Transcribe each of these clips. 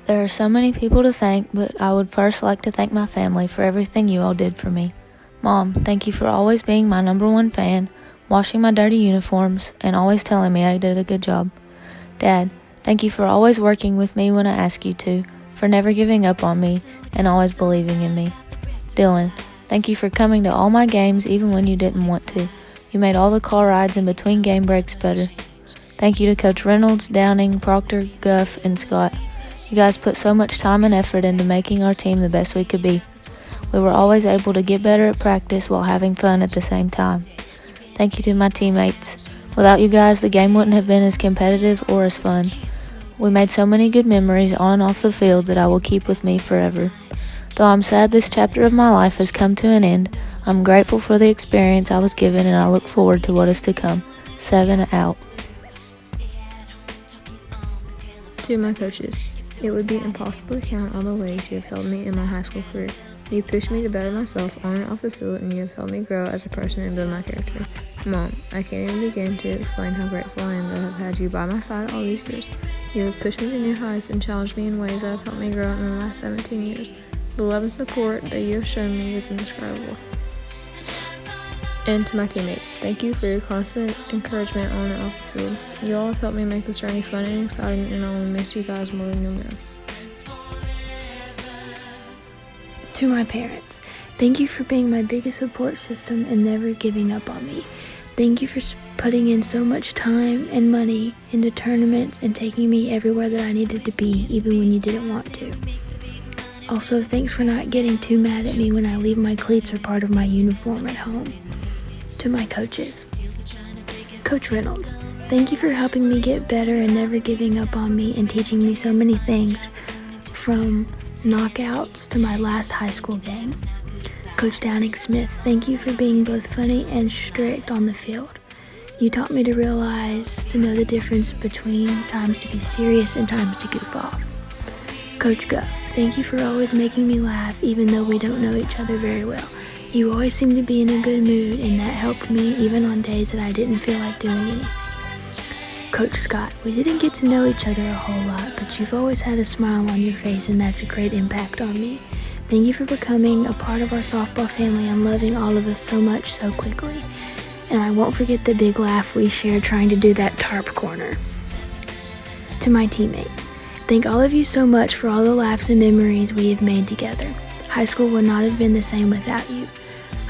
There are so many people to thank, but I would first like to thank my family for everything you all did for me. Mom, thank you for always being my number one fan, washing my dirty uniforms, and always telling me I did a good job. Dad, thank you for always working with me when I ask you to, for never giving up on me, and always believing in me. Dylan, thank you for coming to all my games even when you didn't want to. You made all the car rides in between game breaks better. Thank you to Coach Reynolds, Downing, Proctor, Guff, and Scott. You guys put so much time and effort into making our team the best we could be. We were always able to get better at practice while having fun at the same time. Thank you to my teammates. Without you guys, the game wouldn't have been as competitive or as fun. We made so many good memories on and off the field that I will keep with me forever. Though I'm sad this chapter of my life has come to an end, I'm grateful for the experience I was given and I look forward to what is to come. 7 out. To my coaches, it would be impossible to count all the ways you have helped me in my high school career. You pushed me to better myself on and off the field, and you have helped me grow as a person and build my character. Mom, I can't even begin to explain how grateful I am to have had you by my side all these years. You have pushed me to new heights and challenged me in ways that have helped me grow in the last 17 years. The love and support that you have shown me is indescribable. And to my teammates, thank you for your constant encouragement on and off the field. You all have helped me make this journey fun and exciting, and I will miss you guys more than you'll know. To my parents, thank you for being my biggest support system and never giving up on me. Thank you for putting in so much time and money into tournaments and taking me everywhere that I needed to be, even when you didn't want to. Also, thanks for not getting too mad at me when I leave my cleats or part of my uniform at home. To my coaches, Coach Reynolds, thank you for helping me get better and never giving up on me and teaching me so many things, from knockouts to my last high school game. Coach Downing Smith, thank you for being both funny and strict on the field. You taught me to know the difference between times to be serious and times to goof off. Coach Guff, thank you for always making me laugh even though we don't know each other very well. You always seem to be in a good mood, and that helped me even on days that I didn't feel like doing anything. Coach Scott, we didn't get to know each other a whole lot, but you've always had a smile on your face, and that's a great impact on me. Thank you for becoming a part of our softball family and loving all of us so much so quickly. And I won't forget the big laugh we shared trying to do that tarp corner. To my teammates, thank all of you so much for all the laughs and memories we have made together. High school would not have been the same without you.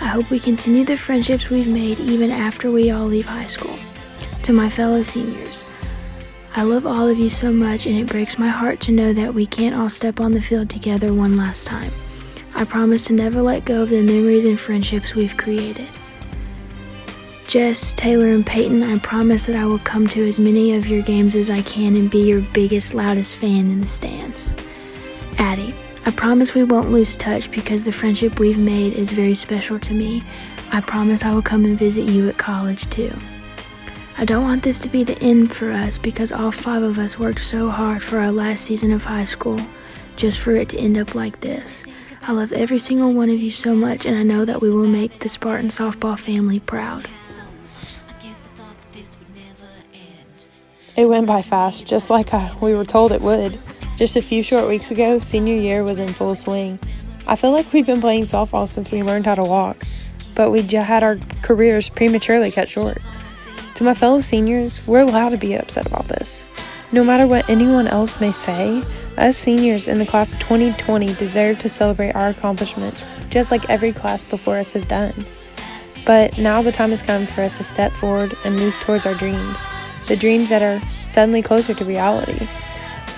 I hope we continue the friendships we've made even after we all leave high school. To my fellow seniors, I love all of you so much, and it breaks my heart to know that we can't all step on the field together one last time. I promise to never let go of the memories and friendships we've created. Jess, Taylor, and Peyton, I promise that I will come to as many of your games as I can and be your biggest, loudest fan in the stands. Addie, I promise we won't lose touch because the friendship we've made is very special to me. I promise I will come and visit you at college too. I don't want this to be the end for us because all 5 of us worked so hard for our last season of high school just for it to end up like this. I love every single one of you so much, and I know that we will make the Spartan softball family proud. It went by fast, just like we were told it would. Just a few short weeks ago, senior year was in full swing. I feel like we've been playing softball since we learned how to walk, but we had our careers prematurely cut short. To my fellow seniors, we're allowed to be upset about this. No matter what anyone else may say, us seniors in the class of 2020 deserve to celebrate our accomplishments, just like every class before us has done. But now the time has come for us to step forward and move towards our dreams, the dreams that are suddenly closer to reality.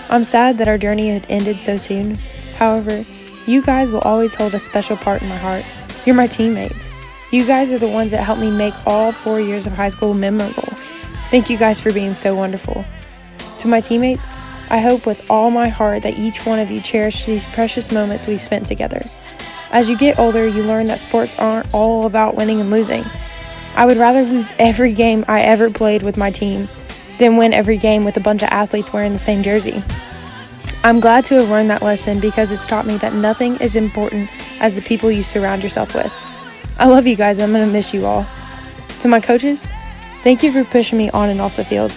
I'm sad that our journey had ended so soon. However, you guys will always hold a special part in my heart. You're my teammates. You guys are the ones that helped me make all 4 years of high school memorable. Thank you guys for being so wonderful. To my teammates, I hope with all my heart that each one of you cherish these precious moments we've spent together. As you get older, you learn that sports aren't all about winning and losing. I would rather lose every game I ever played with my team than win every game with a bunch of athletes wearing the same jersey. I'm glad to have learned that lesson because it's taught me that nothing is important as the people you surround yourself with. I love you guys. I'm going to miss you all. To my coaches, thank you for pushing me on and off the field.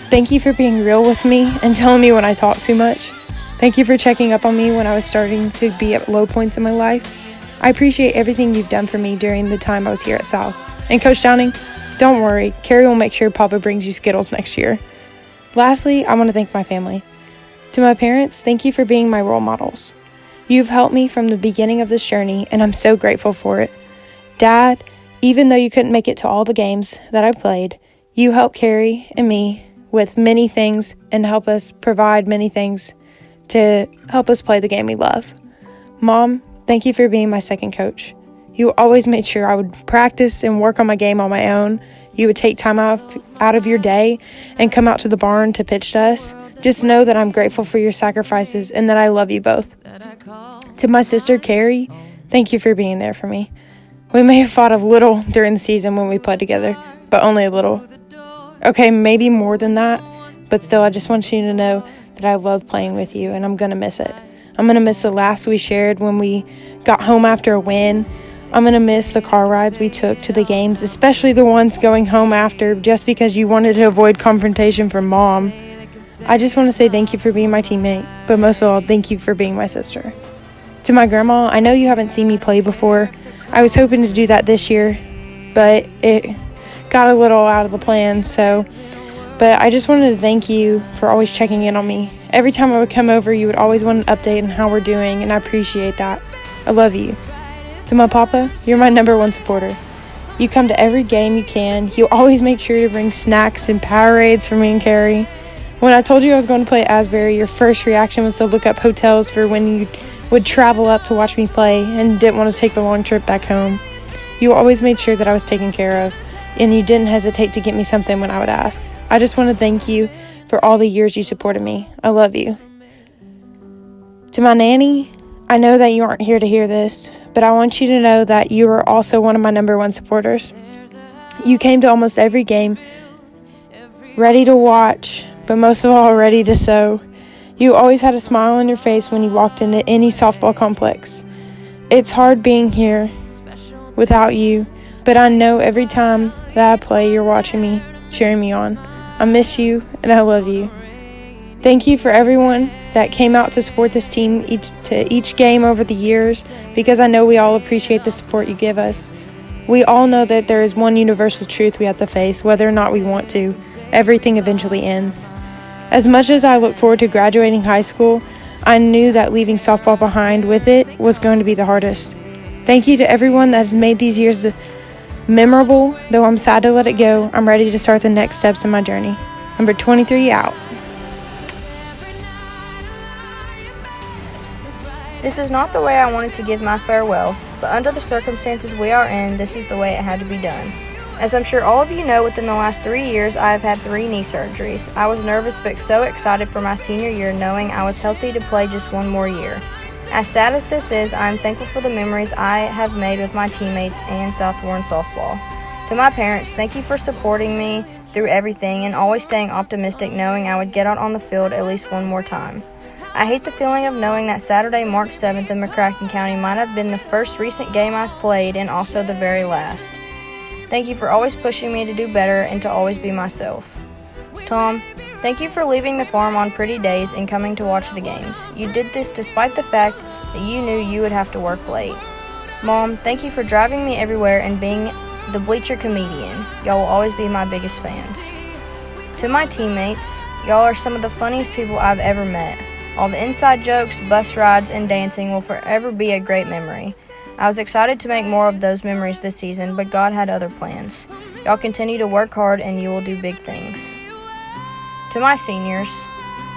Thank you for being real with me and telling me when I talk too much. Thank you for checking up on me when I was starting to be at low points in my life. I appreciate everything you've done for me during the time I was here at South. And Coach Downing, don't worry, Carrie will make sure Papa brings you Skittles next year. Lastly, I want to thank my family. To my parents, thank you for being my role models. You've helped me from the beginning of this journey, and I'm so grateful for it. Dad, even though you couldn't make it to all the games that I played, you helped Carrie and me with many things and help us provide many things to help us play the game we love. Mom, thank you for being my second coach. You always made sure I would practice and work on my game on my own. You would take time out of your day and come out to the barn to pitch to us. Just know that I'm grateful for your sacrifices and that I love you both. To my sister, Carrie, thank you for being there for me. We may have fought a little during the season when we played together, but only a little. Okay, maybe more than that, but still, I just want you to know that I love playing with you, and I'm going to miss it. I'm going to miss the laughs we shared when we got home after a win. I'm going to miss the car rides we took to the games, especially the ones going home after just because you wanted to avoid confrontation from Mom. I just want to say thank you for being my teammate, but most of all, thank you for being my sister. To my grandma, I know you haven't seen me play before. I was hoping to do that this year, but it got a little out of the plan, but I just wanted to thank you for always checking in on me. Every time I would come over, you would always want an update on how we're doing, and I appreciate that. I love you. To my papa, you're my number one supporter. You come to every game you can. You always make sure to bring snacks and Powerades for me and Carrie. When I told you I was going to play Asbury, your first reaction was to look up hotels for when you would travel up to watch me play and didn't want to take the long trip back home. You always made sure that I was taken care of, and you didn't hesitate to get me something when I would ask. I just want to thank you for all the years you supported me. I love you. To my nanny, I know that you aren't here to hear this, but I want you to know that you are also one of my number one supporters. You came to almost every game, ready to watch, but most of all, ready to sew. You always had a smile on your face when you walked into any softball complex. It's hard being here without you, but I know every time that I play, you're watching me, cheering me on. I miss you, and I love you. Thank you for everyone that came out to support this team each game over the years, because I know we all appreciate the support you give us. We all know that there is one universal truth we have to face, whether or not we want to. Everything eventually ends. As much as I look forward to graduating high school, I knew that leaving softball behind with it was going to be the hardest. Thank you to everyone that has made these years memorable. Though I'm sad to let it go, I'm ready to start the next steps in my journey. Number 23 out. This is not the way I wanted to give my farewell, but under the circumstances we are in, this is the way it had to be done. As I'm sure all of you know, within the last 3 years, I have had 3 knee surgeries. I was nervous but so excited for my senior year, knowing I was healthy to play just one more year. As sad as this is, I am thankful for the memories I have made with my teammates and South Warren softball. To my parents, thank you for supporting me through everything and always staying optimistic, knowing I would get out on the field at least one more time. I hate the feeling of knowing that Saturday, March 7th in McCracken County might have been the first recent game I've played and also the very last. Thank you for always pushing me to do better and to always be myself. Tom, thank you for leaving the farm on pretty days and coming to watch the games. You did this despite the fact that you knew you would have to work late. Mom, thank you for driving me everywhere and being the bleacher comedian. Y'all will always be my biggest fans. To my teammates, y'all are some of the funniest people I've ever met. All the inside jokes, bus rides, and dancing will forever be a great memory. I was excited to make more of those memories this season, but God had other plans. Y'all continue to work hard and you will do big things. To my seniors,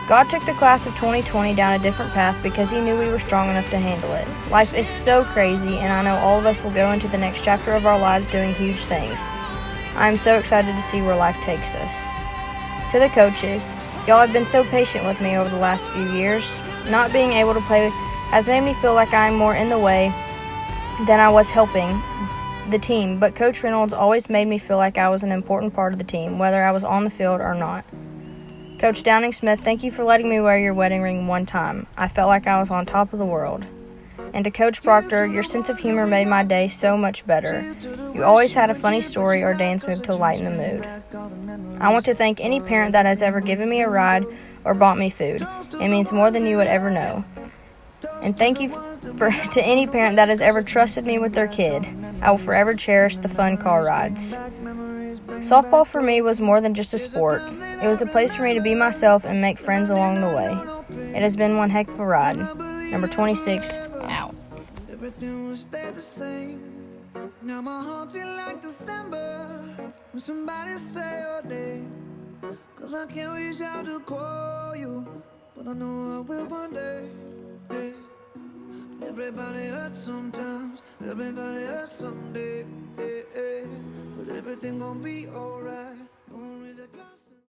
God took the class of 2020 down a different path because He knew we were strong enough to handle it. Life is so crazy, and I know all of us will go into the next chapter of our lives doing huge things. I am so excited to see where life takes us. To the coaches, y'all have been so patient with me over the last few years. Not being able to play has made me feel like I'm more in the way than I was helping the team, but Coach Reynolds always made me feel like I was an important part of the team, whether I was on the field or not. Coach Downing Smith, thank you for letting me wear your wedding ring one time. I felt like I was on top of the world. And to Coach Proctor, your sense of humor made my day so much better. You always had a funny story or dance move to lighten the mood. I want to thank any parent that has ever given me a ride or bought me food. It means more than you would ever know. And thank you to any parent that has ever trusted me with their kid. I will forever cherish the fun car rides. Softball for me was more than just a sport. It was a place for me to be myself and make friends along the way. It has been one heck of a ride. Number 26, out. Everything will stay the same. Now my heart feel like December when somebody say your name. 'Cause I can't reach out to call you, but I know I will one day. Hey. Everybody hurts sometimes, everybody hurts someday. Hey, hey. But everything gon' be alright.